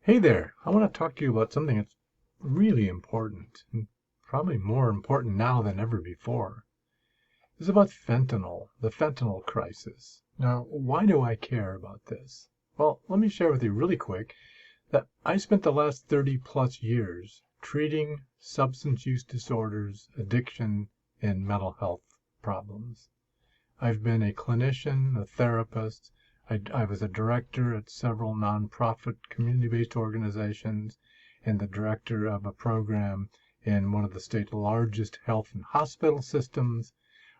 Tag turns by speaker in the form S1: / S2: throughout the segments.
S1: Hey there, I want to talk to you about something that's really important, and probably more important now than ever before. It's about fentanyl, the fentanyl crisis. Now, why do I care about this? Well, let me share with you really quick that I spent the last 30 plus years treating substance use disorders, addiction, and mental health problems. I've been a clinician, a therapist. I was a director at several nonprofit community-based organizations and the director of a program in one of the state's largest health and hospital systems.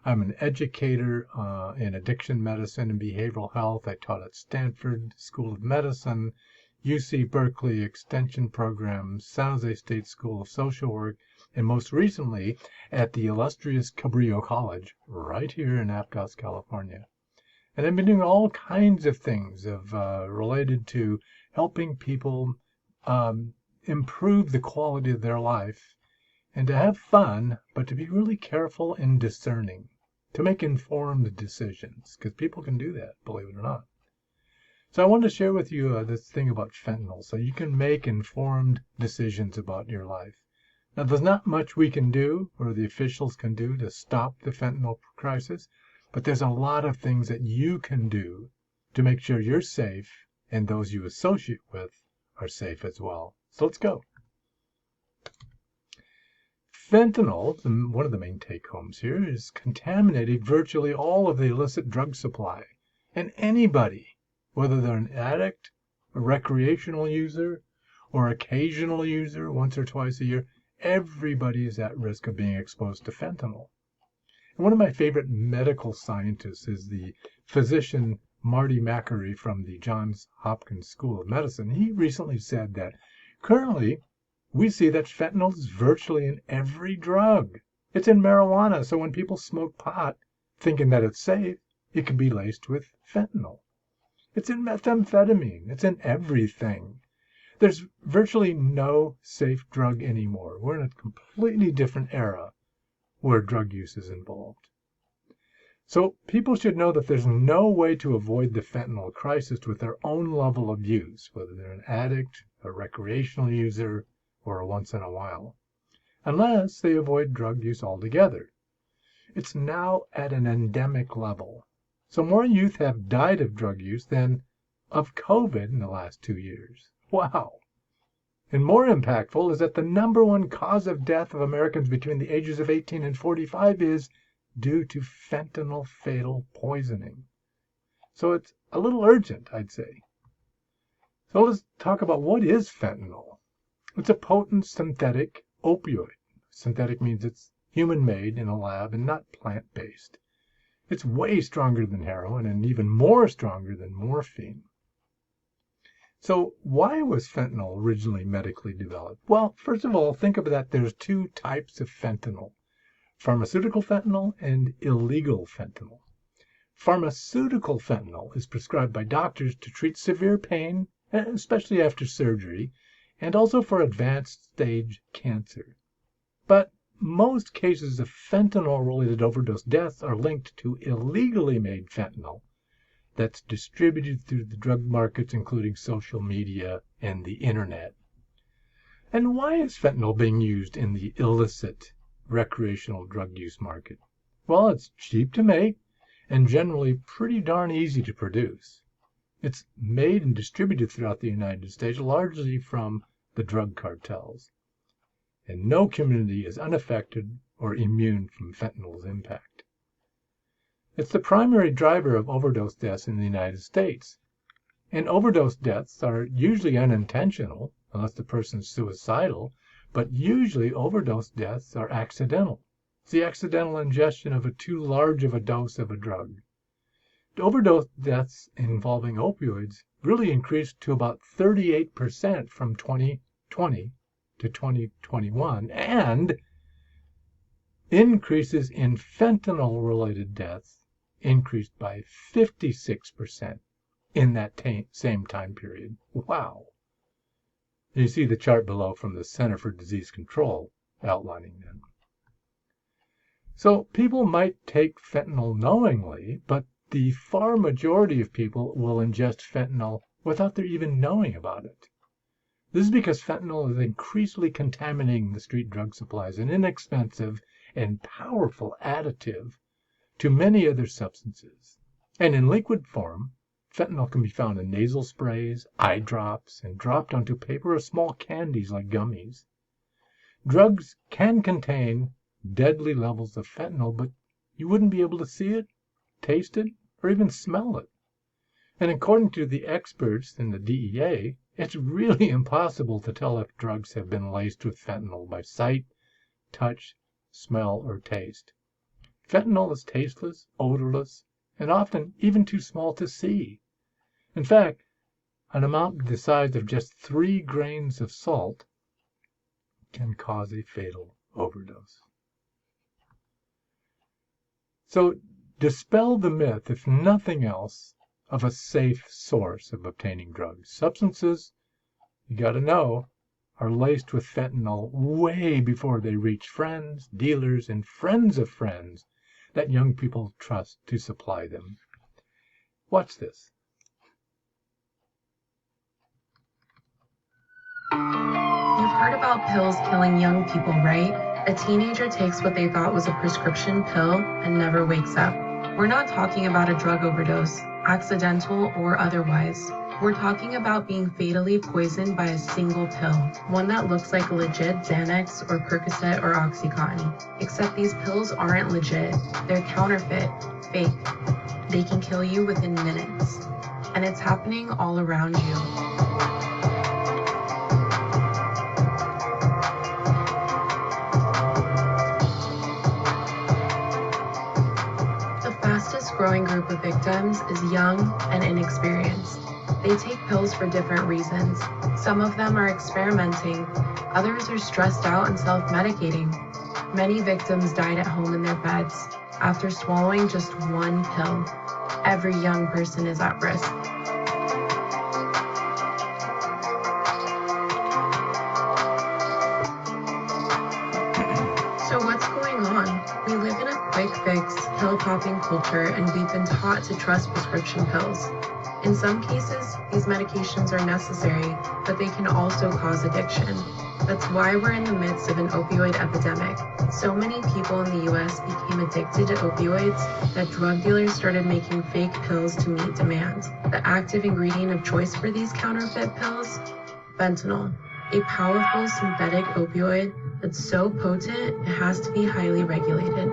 S1: I'm an educator in addiction medicine and behavioral health. I taught at Stanford School of Medicine, UC Berkeley Extension Program, San Jose State School of Social Work, and most recently at the illustrious Cabrillo College right here in Aptos, California. And I've been doing all kinds of things related to helping people improve the quality of their life and to have fun, but to be really careful and discerning, to make informed decisions, because people can do that, believe it or not. So I wanted to share with you this thing about fentanyl so you can make informed decisions about your life. Now, there's not much we can do or the officials can do to stop the fentanyl crisis, but there's a lot of things that you can do to make sure you're safe and those you associate with are safe as well. So let's go. Fentanyl, one of the main take-homes here, is contaminating virtually all of the illicit drug supply. And anybody, whether they're an addict, a recreational user, or occasional user once or twice a year, everybody is at risk of being exposed to fentanyl. And one of my favorite medical scientists is the physician Marty Makary from the Johns Hopkins School of Medicine. He recently said that currently we see that fentanyl is virtually in every drug. It's in marijuana, so when people smoke pot thinking that it's safe, it can be laced with fentanyl. It's in methamphetamine. It's in everything. There's virtually no safe drug anymore. We're in a completely different era where drug use is involved. So people should know that there's no way to avoid the fentanyl crisis with their own level of use, whether they're an addict, a recreational user, or a once in a while, unless they avoid drug use altogether. It's now at an endemic level. So more youth have died of drug use than of COVID in the last 2 years. Wow. And more impactful is that the number one cause of death of Americans between the ages of 18 and 45 is due to fentanyl fatal poisoning. So it's a little urgent, I'd say. So let's talk about what is fentanyl. It's a potent synthetic opioid. Synthetic means it's human-made in a lab and not plant-based. It's way stronger than heroin and even more stronger than morphine. So why was fentanyl originally medically developed? Well, first of all, think of that there's two types of fentanyl, pharmaceutical fentanyl and illegal fentanyl. Pharmaceutical fentanyl is prescribed by doctors to treat severe pain, especially after surgery, and also for advanced stage cancer. But most cases of fentanyl-related overdose deaths are linked to illegally made fentanyl that's distributed through the drug markets, including social media and the internet. And why is fentanyl being used in the illicit recreational drug use market? Well, it's cheap to make and generally pretty darn easy to produce. It's made and distributed throughout the United States, largely from the drug cartels. And no community is unaffected or immune from fentanyl's impact. It's the primary driver of overdose deaths in the United States. And overdose deaths are usually unintentional, unless the person's suicidal, but usually overdose deaths are accidental. It's the accidental ingestion of too large of a dose of a drug. Overdose deaths involving opioids really increased to about 38% from 2020 to 2021, and increases in fentanyl-related deaths increased by 56% in that same time period. Wow. You see the chart below from the Center for Disease Control outlining that. So people might take fentanyl knowingly, but the far majority of people will ingest fentanyl without their even knowing about it. This is because fentanyl is increasingly contaminating the street drug supplies, an inexpensive and powerful additive to many other substances. And in liquid form, fentanyl can be found in nasal sprays, eye drops, and dropped onto paper or small candies like gummies. Drugs can contain deadly levels of fentanyl, but you wouldn't be able to see it, taste it, or even smell it. And according to the experts in the DEA, it's really impossible to tell if drugs have been laced with fentanyl by sight, touch, smell, or taste. Fentanyl is tasteless, odorless, and often even too small to see. In fact, an amount the size of just 3 grains of salt can cause a fatal overdose. So dispel the myth, if nothing else, of a safe source of obtaining drugs. Substances, you got to know, are laced with fentanyl way before they reach friends, dealers, and friends of friends that young people trust to supply them. Watch this.
S2: You've heard about pills killing young people, right? A teenager takes what they thought was a prescription pill and never wakes up. We're not talking about a drug overdose, accidental or otherwise. We're talking about being fatally poisoned by a single pill, one that looks like a legit Xanax or Percocet or Oxycontin. Except these pills aren't legit. They're counterfeit, fake. They can kill you within minutes. And it's happening all around you. Growing group of victims is young and inexperienced. They take pills for different reasons. Some of them are experimenting, others are stressed out and self-medicating. Many victims died at home in their beds after swallowing just one pill. Every young person is at risk. So what's going on? We live in a quick fix, pill popping culture, and we've been taught to trust prescription pills. In some cases, these medications are necessary, but they can also cause addiction. That's why we're in the midst of an opioid epidemic. So many people in the US became addicted to opioids that drug dealers started making fake pills to meet demand. The active ingredient of choice for these counterfeit pills? Fentanyl, a powerful synthetic opioid that's so potent it has to be highly regulated.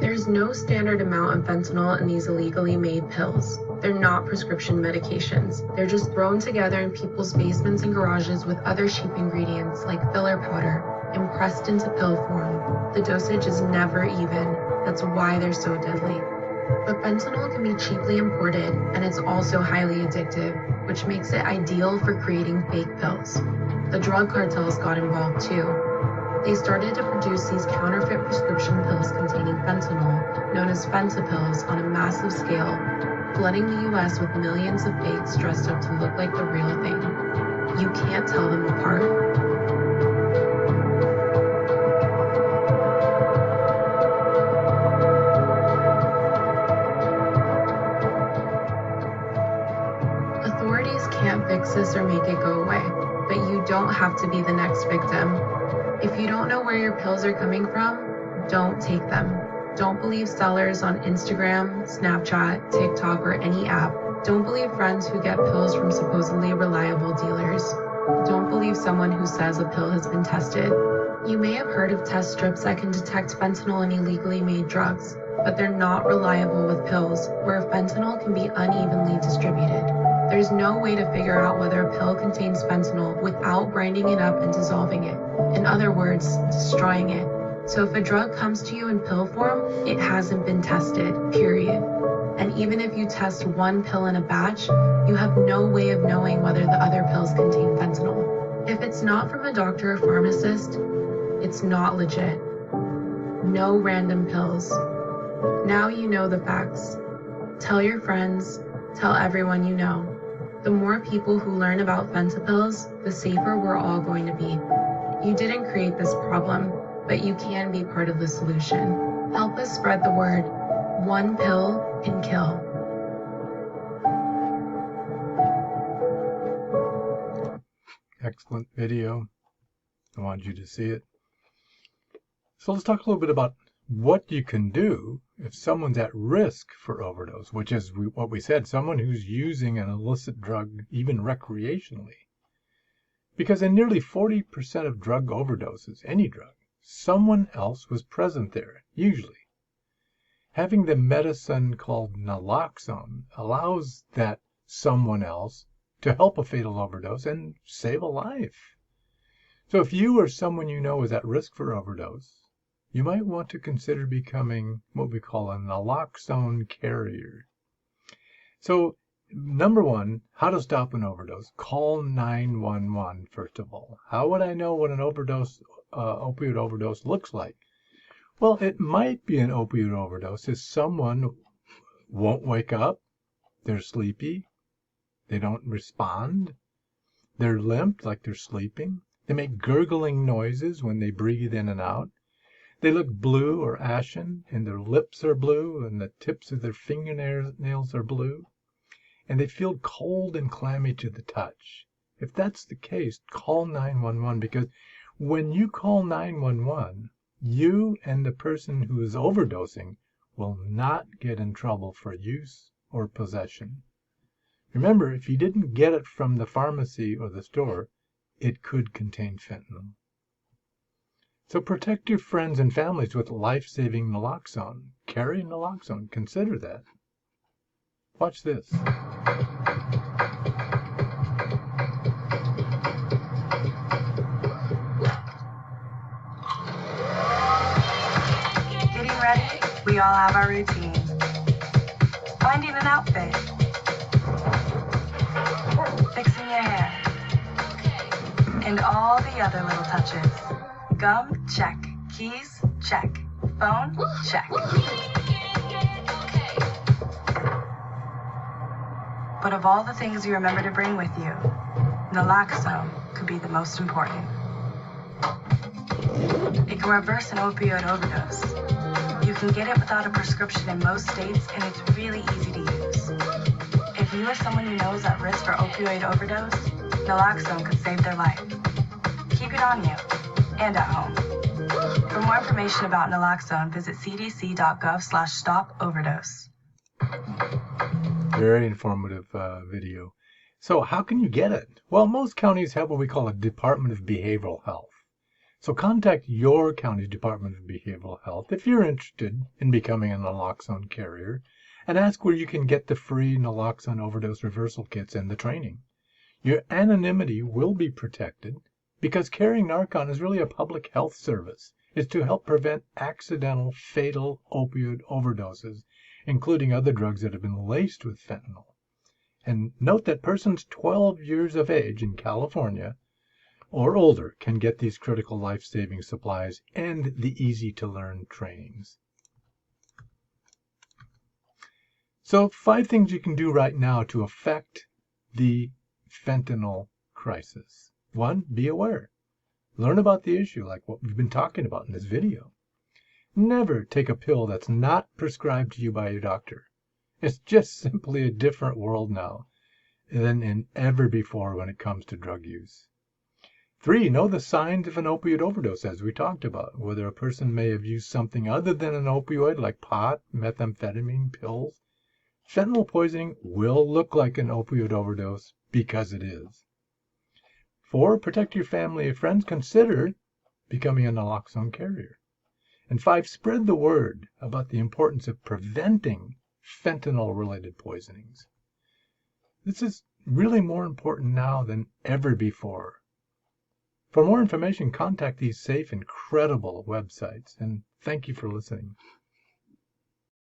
S2: There's no standard amount of fentanyl in these illegally made pills. They're not prescription medications. They're just thrown together in people's basements and garages with other cheap ingredients like filler powder and pressed into pill form. The dosage is never even. That's why they're so deadly. But fentanyl can be cheaply imported, and it's also highly addictive, which makes it ideal for creating fake pills. The drug cartels got involved too. They started to produce these counterfeit prescription pills containing fentanyl, known as fentapills, on a massive scale, flooding the US with millions of fakes dressed up to look like the real thing. You can't tell them apart. Authorities can't fix this or make it go away, but you don't have to be the next victim. If you don't know where your pills are coming from, don't take them. Don't believe sellers on Instagram, Snapchat, TikTok, or any app. Don't believe friends who get pills from supposedly reliable dealers. Don't believe someone who says a pill has been tested. You may have heard of test strips that can detect fentanyl in illegally made drugs, but they're not reliable with pills, where fentanyl can be unevenly distributed. There's no way to figure out whether a pill contains fentanyl without grinding it up and dissolving it. In other words, destroying it. So if a drug comes to you in pill form, it hasn't been tested, period. And even if you test one pill in a batch, you have no way of knowing whether the other pills contain fentanyl. If it's not from a doctor or pharmacist, it's not legit. No random pills. Now you know the facts. Tell your friends, tell everyone you know. The more people who learn about fentanyls, the safer we're all going to be. You didn't create this problem, but you can be part of the solution. Help us spread the word. One pill can kill.
S1: excellent video. I wanted you to see it. So let's talk a little bit about what you can do if someone's at risk for overdose, which is what we said, someone who's using an illicit drug, even recreationally. Because in nearly 40% of drug overdoses, any drug, someone else was present there, usually. Having the medicine called naloxone allows that someone else to help a fatal overdose and save a life. So if you or someone you know is at risk for overdose, you might want to consider becoming what we call a naloxone carrier. So, number one, how to stop an overdose. Call 911, first of all. How would I know what an opioid overdose looks like? Well, it might be an opioid overdose if someone won't wake up, they're sleepy, they don't respond, they're limp like they're sleeping, they make gurgling noises when they breathe in and out, they look blue or ashen, and their lips are blue, and the tips of their fingernails are blue, and they feel cold and clammy to the touch. If that's the case, call 911, because when you call 911, you and the person who is overdosing will not get in trouble for use or possession. Remember, if you didn't get it from the pharmacy or the store, it could contain fentanyl. So protect your friends and families with life-saving naloxone. Carry naloxone. Consider that. Watch this.
S3: Getting ready, we all have our routine. Finding an outfit. Fixing your hair. And all the other little touches. Gum, check. Keys, check. Phone, check. But of all the things you remember to bring with you, naloxone could be the most important. It can reverse an opioid overdose. You can get it without a prescription in most states, and it's really easy to use. If you or someone you know is at risk for opioid overdose, naloxone could save their life. Keep it on you and at home. For more information about naloxone, visit cdc.gov/stop-overdose.
S1: Very informative video. So how can you get it? Well, most counties have what we call a Department of Behavioral Health. So contact your county's Department of Behavioral Health if you're interested in becoming a naloxone carrier, and ask where you can get the free naloxone overdose reversal kits and the training. Your anonymity will be protected because carrying Narcan is really a public health service. It's to help prevent accidental fatal opioid overdoses, including other drugs that have been laced with fentanyl. And note that persons 12 years of age in California or older can get these critical life-saving supplies and the easy-to-learn trainings. So 5 things you can do right now to affect the fentanyl crisis. 1, be aware. Learn about the issue like what we've been talking about in this video. Never take a pill that's not prescribed to you by your doctor. It's just simply a different world now than ever before when it comes to drug use. 3, know the signs of an opioid overdose, as we talked about, whether a person may have used something other than an opioid like pot, methamphetamine, pills. Fentanyl poisoning will look like an opioid overdose because it is. 4, protect your family and friends. Consider becoming a naloxone carrier. And 5, spread the word about the importance of preventing fentanyl-related poisonings. This is really more important now than ever before. For more information, contact these safe and credible websites. And thank you for listening.